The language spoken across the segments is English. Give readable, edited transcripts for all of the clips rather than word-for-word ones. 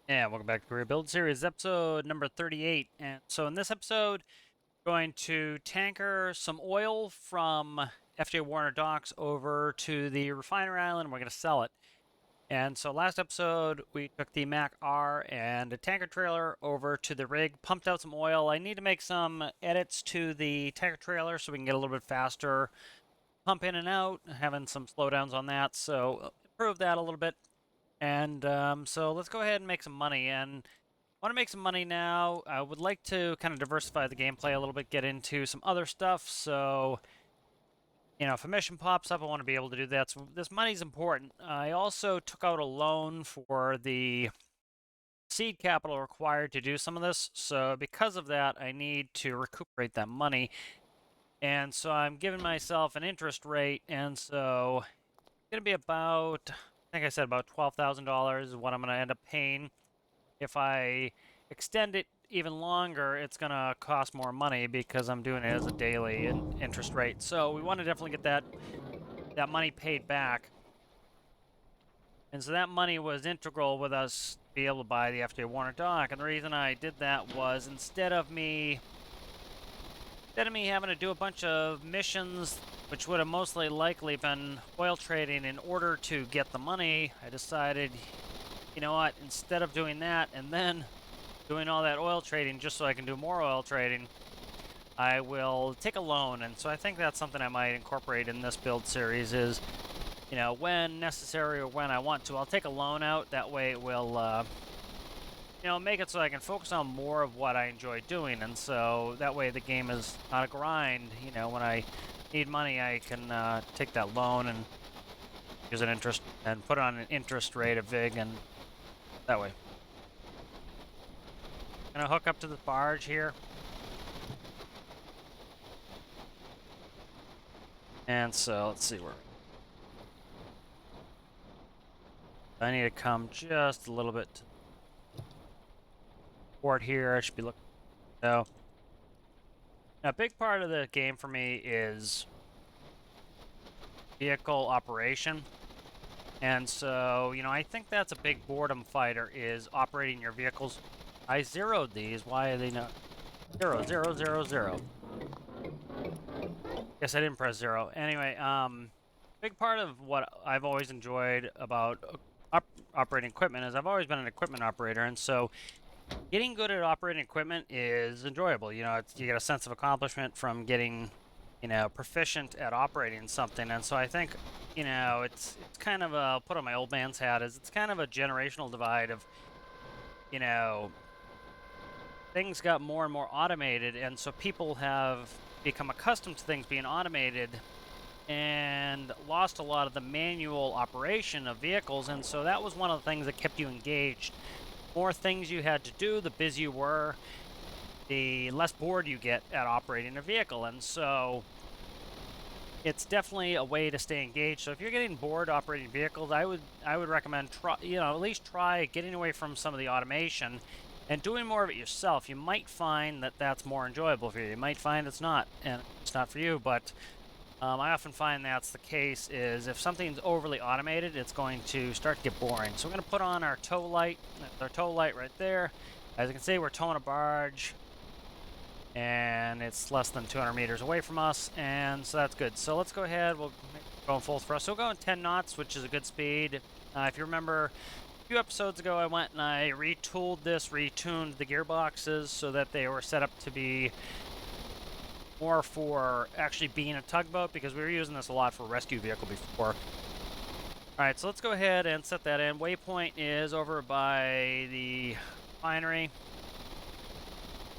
And welcome back to Career Build Series, episode number 38. And so in this episode, we're going to tanker some oil from FJ Warner docks over to the refinery island. We're going to sell it. And so last episode, we took the Mac R and a tanker trailer over to the rig, pumped out some oil. I need to make some edits to the tanker trailer so we can get a little bit faster pump in and out, having some slowdowns on that. So improve that a little bit. And so let's go ahead and make some money. And I want to make some money now. I would like to kind of diversify the gameplay a little bit, get into some other stuff. So, if a mission pops up, I want to be able to do that. So this money's important. I also took out a loan for the seed capital required to do some of this. So because of that, I need to recuperate that money. And so I'm giving myself an interest rate. And so it's going to be about, I think I said about $12,000 is what I'm going to end up paying. If I extend it even longer, it's going to cost more money because I'm doing it as a daily interest rate. So we want to definitely get that money paid back. And so that money was integral with us to be able to buy the FJ Warner dock. And the reason I did that was instead of me having to do a bunch of missions, which would have mostly likely been oil trading in order to get the money, I decided, you know what, instead of doing that and then doing all that oil trading just so I can do more oil trading, I will take a loan. And so I think that's something I might incorporate in this build series is, when necessary or when I want to, I'll take a loan out. That way it will, make it so I can focus on more of what I enjoy doing. And so that way the game is not a grind. When I need money, I can take that loan and use an interest and put it on an interest rate of VIG, and that way. Gonna hook up to the barge here. And so let's see where I need to come just a little bit to port here. I should be looking. So a big part of the game for me is vehicle operation. And so, I think that's a big boredom fighter is operating your vehicles. I zeroed these. Why are they not? 0, 0, 0, 0. Guess I didn't press 0. Anyway, big part of what I've always enjoyed about operating equipment is I've always been an equipment operator, and so getting good at operating equipment is enjoyable. You get a sense of accomplishment from getting, proficient at operating something. And so I think, it's kind of a, put on my old man's hat, is it's kind of a generational divide of, things got more and more automated, and so people have become accustomed to things being automated and lost a lot of the manual operation of vehicles. And so that was one of the things that kept you engaged. More things you had to do, the busier you were, the less bored you get at operating a vehicle. And so it's definitely a way to stay engaged. So if you're getting bored operating vehicles, I would recommend at least try getting away from some of the automation and doing more of it yourself. You might find that that's more enjoyable for you. You might find it's not, and it's not for you. But I often find that's the case. Is if something's overly automated, it's going to start to get boring. So we're going to put on our tow light. That's our tow light right there. As you can see, we're towing a barge, and it's less than 200 meters away from us, and so that's good. So let's go ahead. We'll go full thrust. So we'll go in 10 knots, which is a good speed. If you remember, a few episodes ago, I went and I retuned the gearboxes so that they were set up to be more for actually being a tugboat, because we were using this a lot for a rescue vehicle before. Alright, so let's go ahead and set that in. Waypoint is over by the refinery.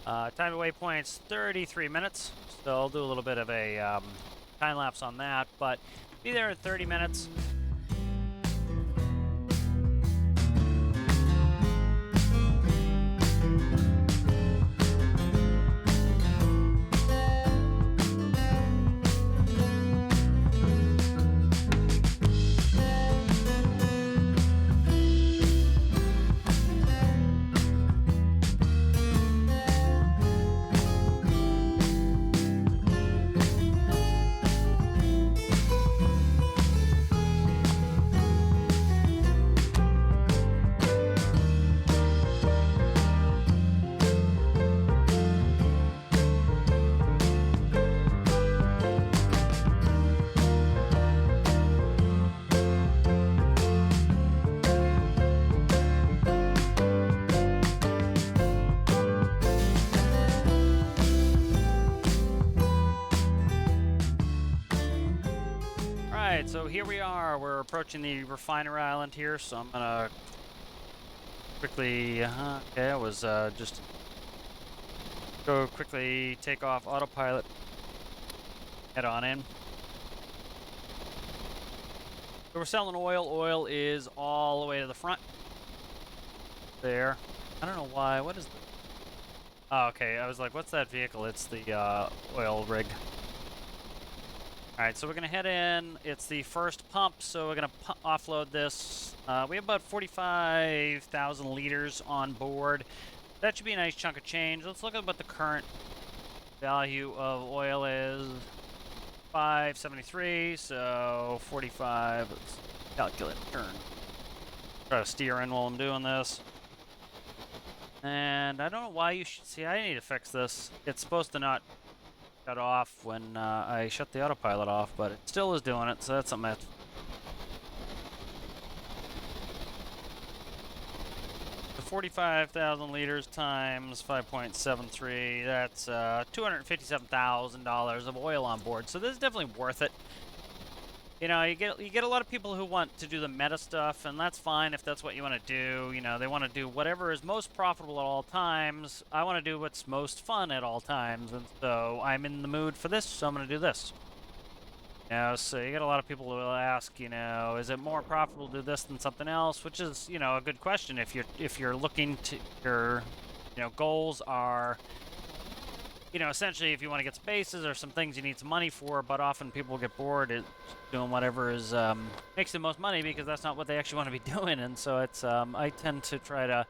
Time to waypoint's 33 minutes, so I'll do a little bit of a time lapse on that, but be there in 30 minutes. Alright, so here we are. We're approaching the refinery island here, so I'm gonna quickly, okay, I was just go quickly take off autopilot, head on in. So we're selling oil. Oil is all the way to the front. There. I don't know why. What is the... Oh, okay. I was like, what's that vehicle? It's the oil rig. Alright, so we're going to head in. It's the first pump, so we're going to offload this. We have about 45,000 liters on board. That should be a nice chunk of change. Let's look at what the current value of oil is. 573, so 45. Let's calculate turn. Try to steer in while I'm doing this. And I don't know why you should see. I need to fix this. It's supposed to not shut off when I shut the autopilot off, but it still is doing it, so that's something I have to... The 45,000 liters times 5.73, that's $257,000 of oil on board, so this is definitely worth it. You know, you get a lot of people who want to do the meta stuff, and that's fine if that's what you want to do. You know, they want to do whatever is most profitable at all times. I want to do what's most fun at all times, and so I'm in the mood for this, so I'm going to do this. You know, so you get a lot of people who will ask, you know, is it more profitable to do this than something else? Which is, you know, a good question. If you're looking to your, you know, goals are, you know, essentially if you want to get spaces or some things you need some money for, but often people get bored at doing whatever is makes the most money because that's not what they actually want to be doing. And so it's I tend to try to,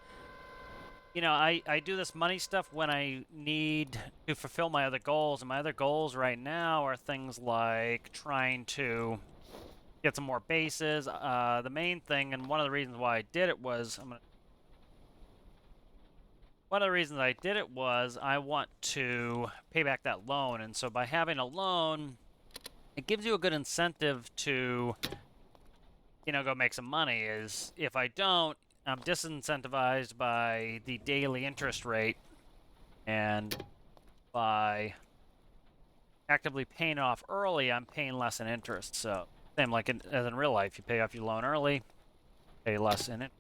you know, I do this money stuff when I need to fulfill my other goals, and my other goals right now are things like trying to get some more bases. The main thing, and one of the reasons why I did it was one of the reasons I did it was I want to pay back that loan, and so by having a loan, it gives you a good incentive to, you know, go make some money. Is if I don't, I'm disincentivized by the daily interest rate, and by actively paying it off early, I'm paying less in interest. So same like as in real life, you pay off your loan early, pay less in it.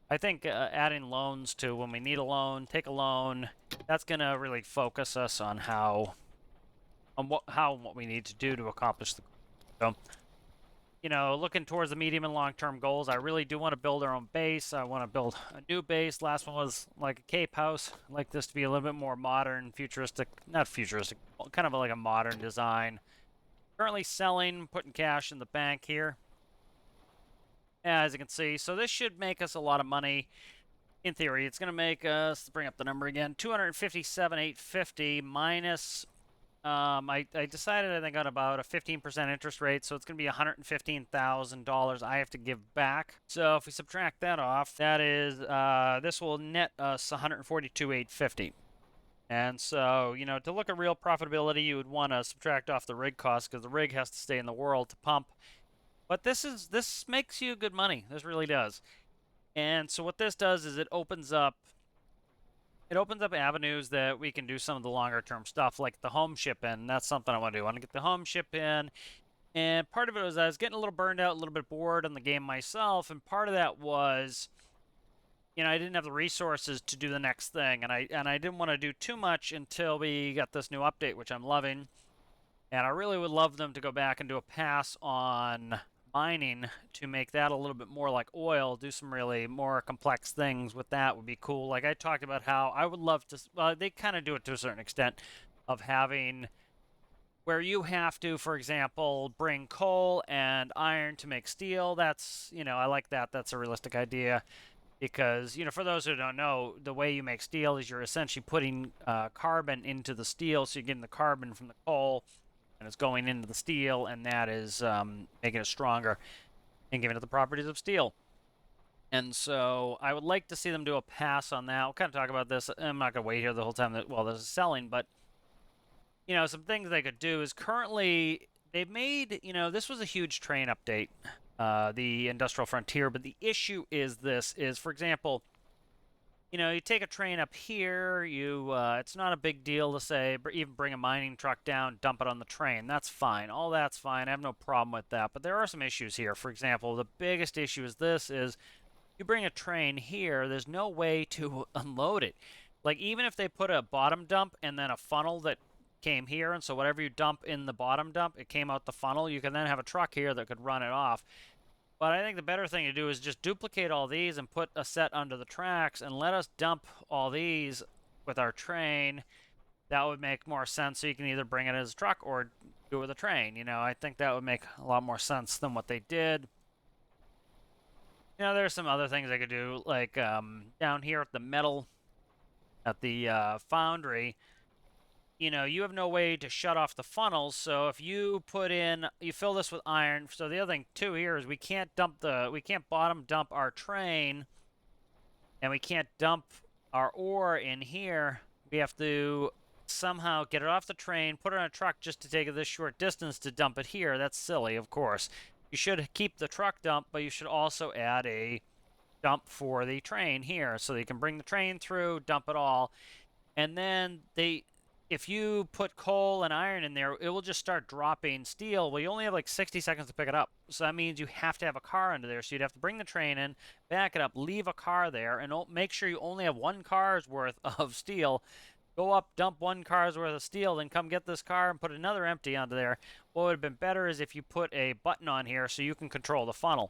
I think adding loans to when we need a loan, take a loan, that's going to really focus us on what we need to do to accomplish the goal. So, you know, looking towards the medium and long-term goals, I really do want to build our own base. I want to build a new base. Last one was like a Cape House. I'd like this to be a little bit more modern, futuristic, not futuristic, kind of like a modern design. Currently selling, putting cash in the bank here. As you can see, so this should make us a lot of money. In theory, it's going to make us, let's bring up the number again, $257,850 minus, I decided I think on about a 15% interest rate, so it's going to be $115,000 I have to give back. So if we subtract that off, that is, this will net us $142,850. And so, you know, to look at real profitability, you would want to subtract off the rig cost because the rig has to stay in the world to pump. But this makes you good money. This really does. And so what this does is it opens up avenues that we can do some of the longer term stuff, like the home ship in. That's something I want to do. I want to get the home ship in. And part of it was I was getting a little burned out, a little bit bored on the game myself, and part of that was, you know, I didn't have the resources to do the next thing, and I didn't want to do too much until we got this new update, which I'm loving. And I really would love them to go back and do a pass on mining to make that a little bit more like oil, do some really more complex things with that would be cool. Like I talked about how I would love to, well, they kind of do it to a certain extent of having where you have to, for example, bring coal and iron to make steel. That's, you know, I like that. That's a realistic idea because, you know, for those who don't know, the way you make steel is you're essentially putting carbon into the steel. So you're getting the carbon from the coal, and it's going into the steel, and that is making it stronger and giving it the properties of steel. And so I would like to see them do a pass on that. We'll kind of talk about this. I'm not going to wait here the whole time that, well, this is selling, but, you know, some things they could do is currently they've made, you know, this was a huge train update, the Industrial Frontier, but the issue is this, is, for example, you know, you take a train up here, it's not a big deal to say, even bring a mining truck down, dump it on the train. That's fine. All that's fine. I have no problem with that. But there are some issues here. For example, the biggest issue is you bring a train here, there's no way to unload it. Like, even if they put a bottom dump and then a funnel that came here, and so whatever you dump in the bottom dump, it came out the funnel, you can then have a truck here that could run it off. But I think the better thing to do is just duplicate all these and put a set under the tracks and let us dump all these with our train. That would make more sense, so you can either bring it as a truck or do it with a train. You know, I think that would make a lot more sense than what they did. You know, there's some other things I could do, like down here at the metal, at the foundry, you know, you have no way to shut off the funnels. So if you you fill this with iron. So the other thing too here is we can't bottom dump our train, and we can't dump our ore in here. We have to somehow get it off the train, put it on a truck just to take it this short distance to dump it here. That's silly, of course. You should keep the truck dump, but you should also add a dump for the train here, so they can bring the train through, dump it all, and then if you put coal and iron in there, it will just start dropping steel. Well, you only have like 60 seconds to pick it up. So that means you have to have a car under there. So you'd have to bring the train in, back it up, leave a car there, and make sure you only have one car's worth of steel. Go up, dump one car's worth of steel, then come get this car and put another empty onto there. What would have been better is if you put a button on here so you can control the funnel.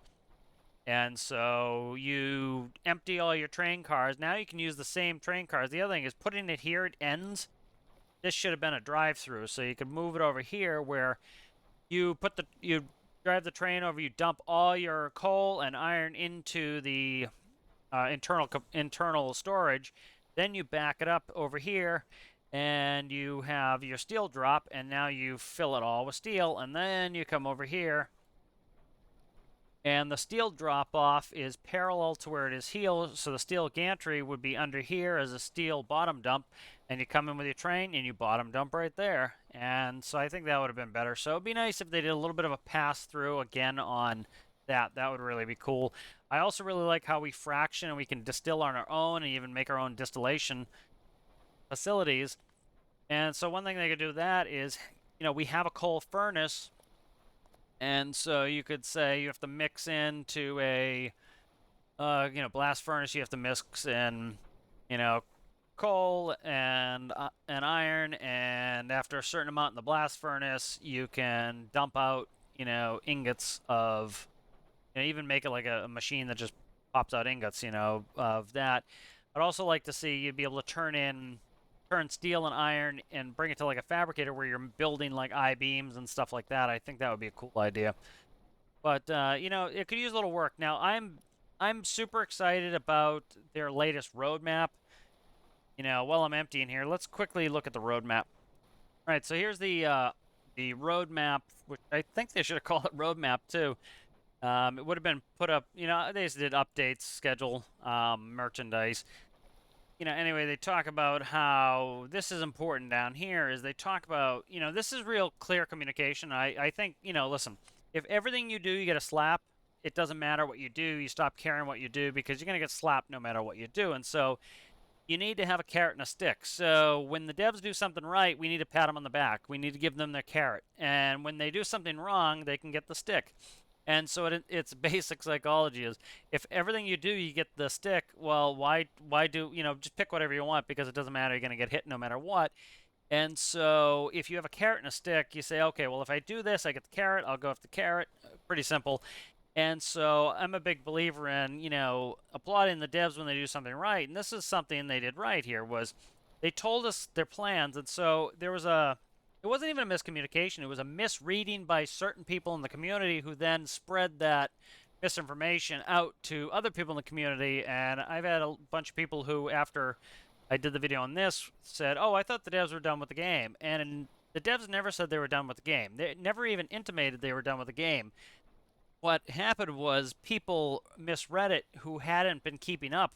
And so you empty all your train cars. Now you can use the same train cars. The other thing is putting it here, it ends. This should have been a drive-through, so you could move it over here where you drive the train over, you dump all your coal and iron into the internal storage, then you back it up over here, and you have your steel drop, and now you fill it all with steel, and then you come over here, and the steel drop-off is parallel to where it is here, so the steel gantry would be under here as a steel bottom dump, and you come in with your train and you bottom dump right there. And so I think that would have been better. So it'd be nice if they did a little bit of a pass-through again on that. That would really be cool. I also really like how we fraction and we can distill on our own and even make our own distillation facilities. And so one thing they could do with that is, you know, we have a coal furnace, and so you could say you have to mix into a, blast furnace. You have to mix in, coal and iron, and after a certain amount in the blast furnace, you can dump out, ingots of, even make it like a machine that just pops out ingots, of that. I'd also like to see you be able to turn steel and iron and bring it to like a fabricator where you're building like I-beams and stuff like that. I think that would be a cool idea. But it could use a little work. Now I'm super excited about their latest roadmap. While I'm emptying here, let's quickly look at the roadmap. All right, so here's the roadmap, which I think they should have called it roadmap too. It would have been put up, they just did updates, schedule, merchandise. Anyway, they talk about how this is important down here, is they talk about, this is real clear communication. I think, listen, if everything you do, you get a slap, it doesn't matter what you do, you stop caring what you do because you're going to get slapped no matter what you do. And so you need to have a carrot and a stick. So when the devs do something right, we need to pat them on the back. We need to give them their carrot. And when they do something wrong, they can get the stick. And so it's basic psychology is if everything you do, you get the stick, well, why do, just pick whatever you want because it doesn't matter. You're going to get hit no matter what. And so if you have a carrot and a stick, you say, okay, well, if I do this, I get the carrot. I'll go with the carrot. Pretty simple. And so I'm a big believer in, applauding the devs when they do something right. And this is something they did right here was they told us their plans. And so it wasn't even a miscommunication. It was a misreading by certain people in the community who then spread that misinformation out to other people in the community. And I've had a bunch of people who, after I did the video on this, said, oh, I thought the devs were done with the game. And the devs never said they were done with the game. They never even intimated they were done with the game. What happened was people misread it who hadn't been keeping up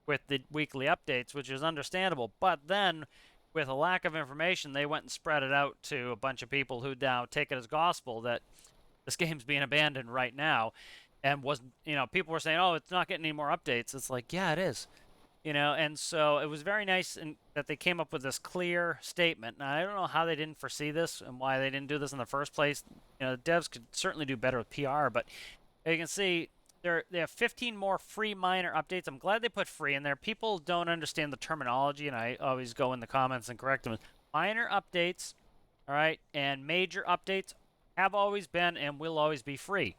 with the weekly updates, which is understandable. But then, with a lack of information, they went and spread it out to a bunch of people who now take it as gospel that this game's being abandoned right now. And people were saying, oh, it's not getting any more updates. It's like, yeah, it is. And so it was very nice that they came up with this clear statement. Now, I don't know how they didn't foresee this and why they didn't do this in the first place. The devs could certainly do better with PR, but you can see they have 15 more free minor updates. I'm glad they put free in there. People don't understand the terminology, and I always go in the comments and correct them. Minor updates, all right, and major updates have always been and will always be free.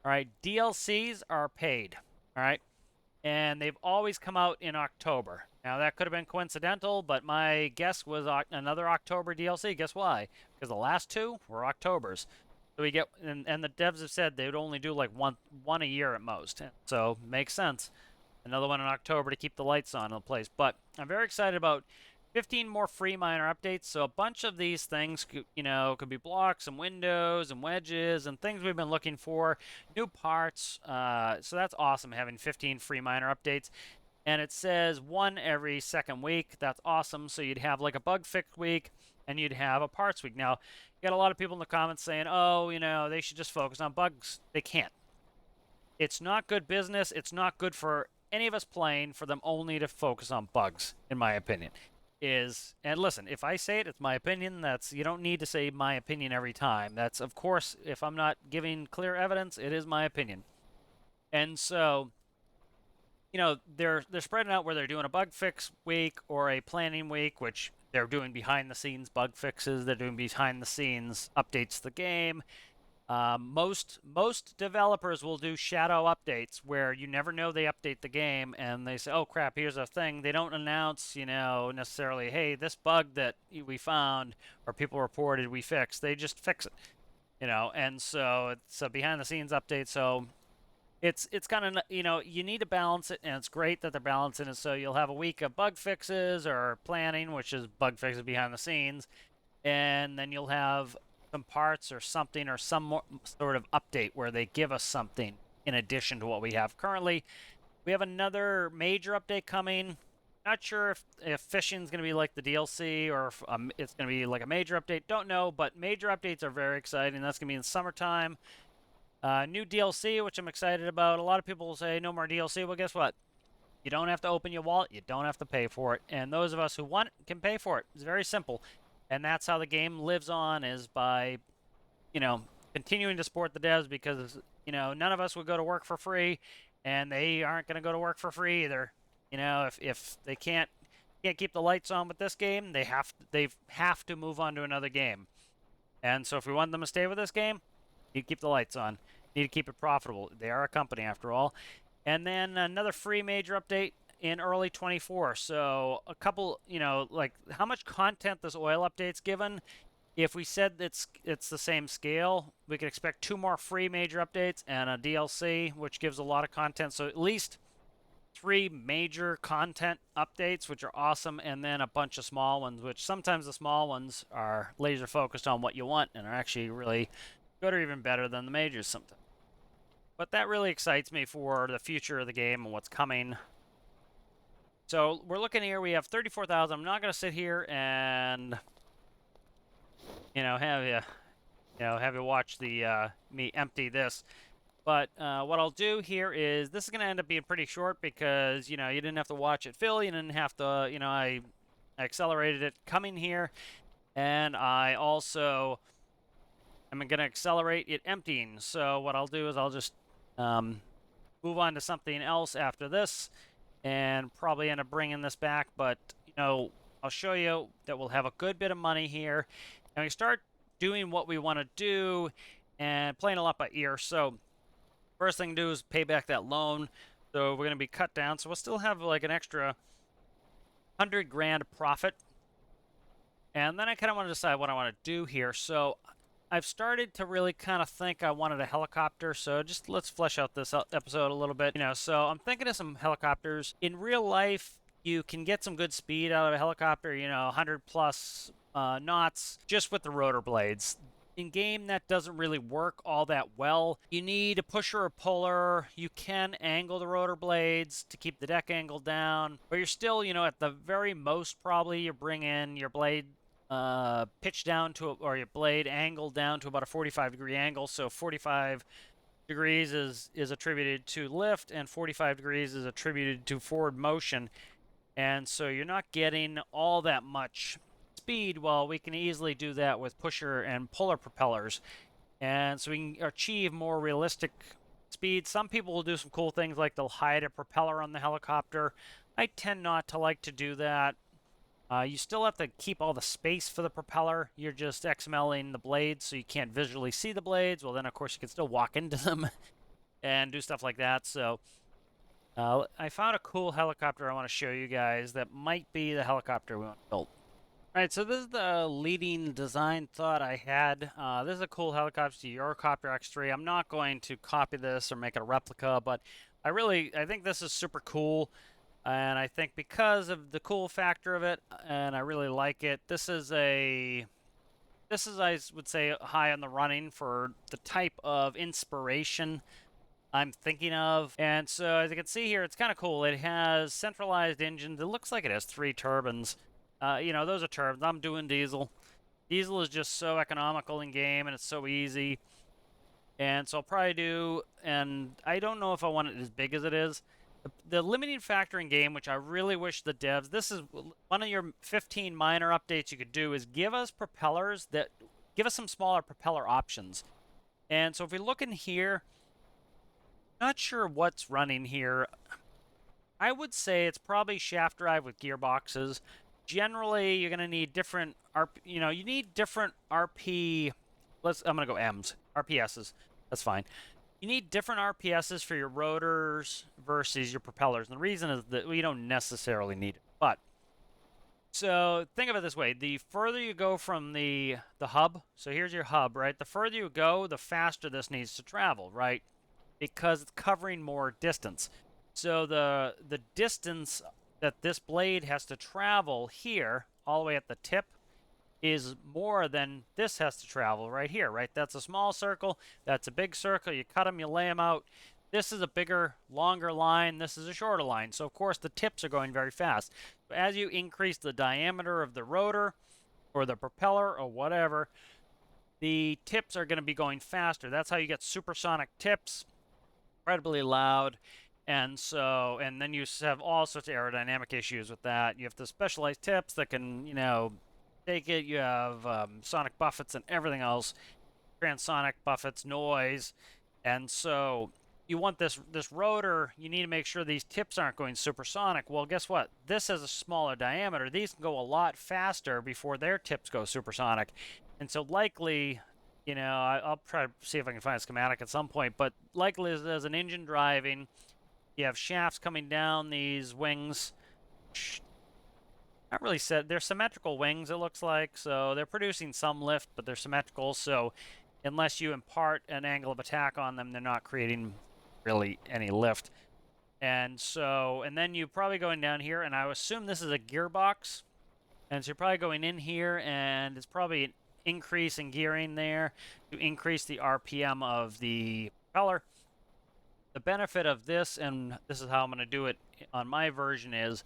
All right, DLCs are paid, all right, and they've always come out in October. Now, that could have been coincidental, but my guess was another October DLC. Guess why? Because the last two were Octobers. So we get, and the devs have said they would only do like one a year at most. So makes sense. Another one in October to keep the lights on in the place. But I'm very excited about 15 more free minor updates. So a bunch of these things, could be blocks and windows and wedges and things we've been looking for. New parts. So that's awesome having 15 free minor updates. And it says one every second week. That's awesome. So you'd have like a bug fix week and you'd have a parts week. Now, you got a lot of people in the comments saying, oh, they should just focus on bugs. They can't. It's not good business. It's not good for any of us playing for them only to focus on bugs, in my opinion. And listen, if I say it, it's my opinion. You don't need to say my opinion every time. That's, of course, if I'm not giving clear evidence, it is my opinion. And so, they're spreading out where they're doing a bug fix week or a planning week, which they're doing behind the scenes bug fixes. They're doing behind the scenes updates to the game. Most developers will do shadow updates where you never know they update the game and they say, oh crap, here's a thing. They don't announce, necessarily, hey, this bug that we found or people reported we fixed. They just fix it, and so it's a behind the scenes update. So it's kind of, you need to balance it, and it's great that they're balancing it. So you'll have a week of bug fixes or planning, which is bug fixes behind the scenes, and then you'll have some parts or something or some sort of update where they give us something in addition to what we have currently. We have another major update coming. Not sure if fishing's going to be like the DLC or if it's going to be like a major update. Don't know, but major updates are very exciting. That's going to be in summertime. New DLC, which I'm excited about. A lot of people will say no more DLC. Well, guess what? You don't have to open your wallet. You don't have to pay for it. And those of us who want it can pay for it. It's very simple. And that's how the game lives on, is by, continuing to support the devs, because, none of us would go to work for free, and they aren't going to go to work for free either. If they can't keep the lights on with this game, they have to move on to another game. And so if we want them to stay with this game, you need to keep the lights on. You need to keep it profitable. They are a company after all. And then another free major update in early 24. So a couple, like how much content this oil update's given. If we said it's the same scale, we could expect 2 more free major updates and a DLC, which gives a lot of content. So at least 3 major content updates, which are awesome, and then a bunch of small ones, which sometimes the small ones are laser focused on what you want and are actually really good or even better than the majors sometimes. But that really excites me for the future of the game and what's coming. So we're looking here, we have 34,000. I'm not going to sit here and, have you watch me empty this. But what I'll do here is, this is going to end up being pretty short because, you didn't have to watch it fill. You didn't have to, I accelerated it coming here. And I also am going to accelerate it emptying. So what I'll do is I'll just move on to something else after this and probably end up bringing this back. But, I'll show you that we'll have a good bit of money here. And we start doing what we want to do and playing a lot by ear. So first thing to do is pay back that loan. So we're going to be cut down. So we'll still have like an extra 100 grand profit. And then I kind of want to decide what I want to do here. So I've started to really kind of think I wanted a helicopter. So just let's flesh out this episode a little bit. So I'm thinking of some helicopters. In real life, you can get some good speed out of a helicopter, 100 plus knots just with the rotor blades. In game, that doesn't really work all that well. You need a pusher or puller. You can angle the rotor blades to keep the deck angle down, but you're still, at the very most, probably you're bringing your blade pitch down to, or your blade angle down to about a 45-degree angle. So 45 degrees is attributed to lift, and 45 degrees is attributed to forward motion. And so you're not getting all that much speed. Well, we can easily do that with pusher and puller propellers. And so we can achieve more realistic speed. Some people will do some cool things like they'll hide a propeller on the helicopter. I tend not to like to do that. You still have to keep all the space for the propeller. You're just XMLing the blades so you can't visually see the blades. Well, then, of course, you can still walk into them and do stuff like that. So I found a cool helicopter I want to show you guys that might be the helicopter we want to build. All right, so this is the leading design thought I had. This is a cool helicopter, the Eurocopter X3. I'm not going to copy this or make it a replica, but I think this is super cool. And I think because of the cool factor of it, and I really like it, this is, I would say, high on the running for the type of inspiration I'm thinking of. And so as you can see here, it's kind of cool. It has centralized engines. It looks like it has 3 turbines. Those are turbines. I'm doing diesel. Diesel is just so economical in game, and it's so easy. And so I'll probably do, and I don't know if I want it as big as it is. The limiting factor in game, which I really wish the devs, this is one of your 15 minor updates you could do, is give us some smaller propeller options. And so if we look in here, not sure what's running here. I would say it's probably shaft drive with gearboxes. Generally, you're going to need different you need different RP. I'm going to go M's, RPSs. That's fine. You need different RPSs for your rotors versus your propellers. And the reason is that we don't necessarily need it. But so think of it this way: the further you go from the hub, so here's your hub, right? The further you go, the faster this needs to travel, right? Because it's covering more distance. So the distance that this blade has to travel here, all the way at the tip, is more than this has to travel right here, right? That's a small circle, that's a big circle. You cut them, you lay them out. This is a bigger, longer line. This is a shorter line. So, of course, the tips are going very fast. As you increase the diameter of the rotor or the propeller or whatever, the tips are going to be going faster. That's how you get supersonic tips, incredibly loud. And then you have all sorts of aerodynamic issues with that. You have the specialized tips that can, take it. You have sonic buffets and everything else, transonic buffets, noise. And so you want this rotor, you need to make sure these tips aren't going supersonic. Well, guess what? This has a smaller diameter. These can go a lot faster before their tips go supersonic. And so likely, I'll try to see if I can find a schematic at some point, but likely as an engine driving, you have shafts coming down these wings. Not really said. They're symmetrical wings, it looks like, so they're producing some lift, but they're symmetrical, so unless you impart an angle of attack on them, they're not creating really any lift. And then you're probably going down here, and I assume this is a gearbox, and so you're probably going in here, and it's probably an increase in gearing there to increase the RPM of the propeller. The benefit of this, and this is how I'm going to do it on my version, is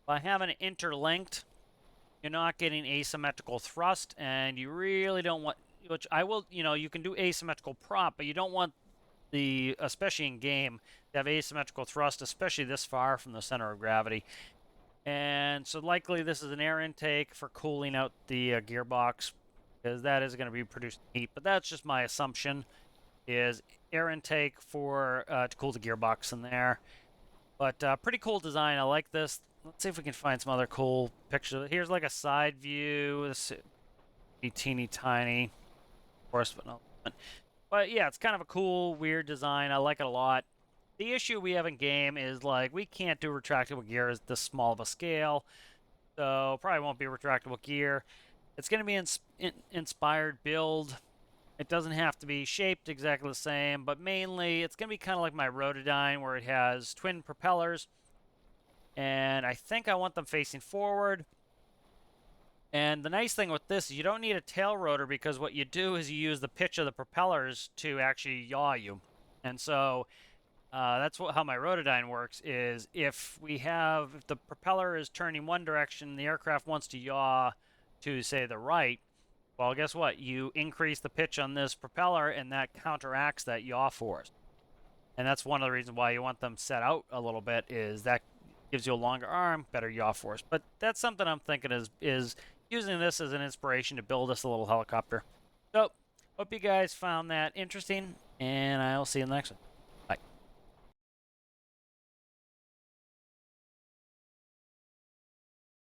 by having it interlinked, you're not getting asymmetrical thrust, and you really don't want, which I will, you can do asymmetrical prop, but you don't want especially in game, to have asymmetrical thrust, especially this far from the center of gravity. And so likely this is an air intake for cooling out the gearbox, because that is going to be producing heat, but that's just my assumption, is air intake for to cool the gearbox in there. But pretty cool design. I like this. Let's see if we can find some other cool pictures. Here's like a side view. This is teeny tiny, of course, but no. But yeah, it's kind of a cool, weird design. I like it a lot. The issue we have in game is like we can't do retractable gear at this small of a scale, so probably won't be retractable gear. It's going to be inspired build. It doesn't have to be shaped exactly the same, but mainly it's going to be kind of like my Rotodyne, where it has twin propellers. And I think I want them facing forward. And the nice thing with this is you don't need a tail rotor, because what you do is you use the pitch of the propellers to actually yaw you. And so that's how my Rotodyne works, is if the propeller is turning one direction, the aircraft wants to yaw to, say, the right, Well, guess what? You increase the pitch on this propeller, and that counteracts that yaw force. And that's one of the reasons why you want them set out a little bit, is that gives you a longer arm, better yaw force. But that's something I'm thinking is using this as an inspiration to build us a little helicopter. So, hope you guys found that interesting, and I'll see you in the next one.